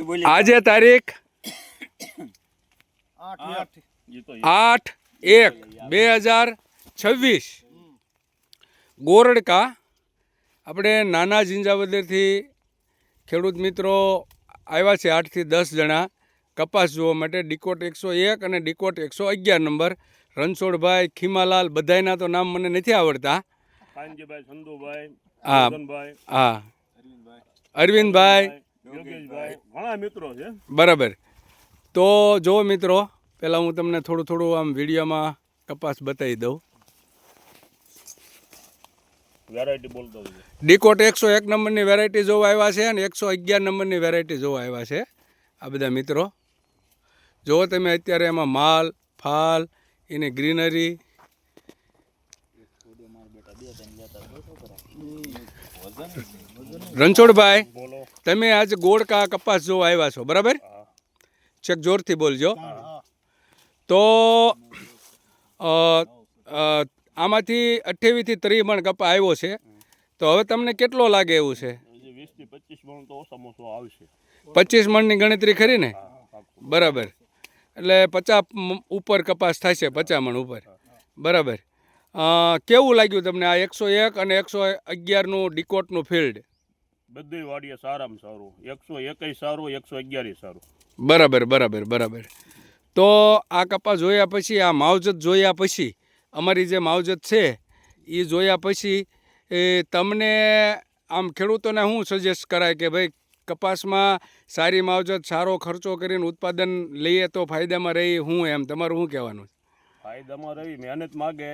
આજે તારીખ 8/1/2026 ગોરડકા આપણે નાના ઝીંઝાવદરથી ખેડૂત મિત્રો આવ્યા છે 8 થી 10 જણા કપાસ જોવા માટે ડીકોટ 101 અને ડીકોટ 111 નંબર રણછોડભાઈ ખીમાલાલ બધાયના તો નામ મને નથી આવડતા કાનજીભાઈ સંધુભાઈ હા હા અરવિંદભાઈ ઘણા મિત્રો છે બરાબર તો જો મિત્રો પહેલાં હું તમને થોડું આમ વિડીયોમાં કપાસ બતાવી દઉં વેરાયટી બોલતો ડીકોટ 101 નંબરની વેરાયટી જોવા આવ્યા છે અને 111 નંબરની વેરાયટી જોવા આવ્યા છે આ બધા મિત્રો જો તમે અત્યારે એમાં માલ ફાલ એની ગ્રીનરી રણછોડભાઈ તમે આજે ગોળકા કપાસ જોવા આવ્યા છો બરાબર છેક જોરથી બોલજો તો આમાંથી 28 થી 30 મણ કપા આવ્યો છે તો હવે તમને કેટલો લાગે એવું છે 20 થી 25 મણ તો ઓછામાં આવશે 25 મણની ગણતરી ખરી ને બરાબર એટલે 50 ઉપર કપાસ થશે 50 મણ ઉપર બરાબર કેવું લાગ્યું તમને આ 101 અને 111નું ડીકોટનું ફિલ્ડ બધી વાડીએ સારામાં સારું 101 સારું 111 સારું બરાબર તો આ કપાસ જોયા પછી આ માવજત જોયા પછી અમારી જે માવજત છે એ જોયા પછી તમને આમ ખેડૂતોને શું સજેસ્ટ કરાય કે ભાઈ કપાસમાં સારી માવજત સારો ખર્ચો કરીને ઉત્પાદન લઈએ તો ફાયદામાં રહી હું એમ તમારું શું કહેવાનું ફાયદામાં રહી મહેનત માગે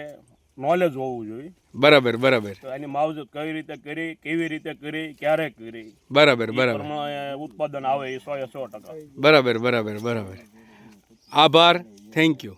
નોલેજ હોવું જોઈએ બરાબર તો એની માવજત કઈ રીતે કરી કેવી રીતે કરી ક્યારે કરી બરાબર ઉત્પાદન આવે એ 100% બરાબર આભાર થેન્ક યુ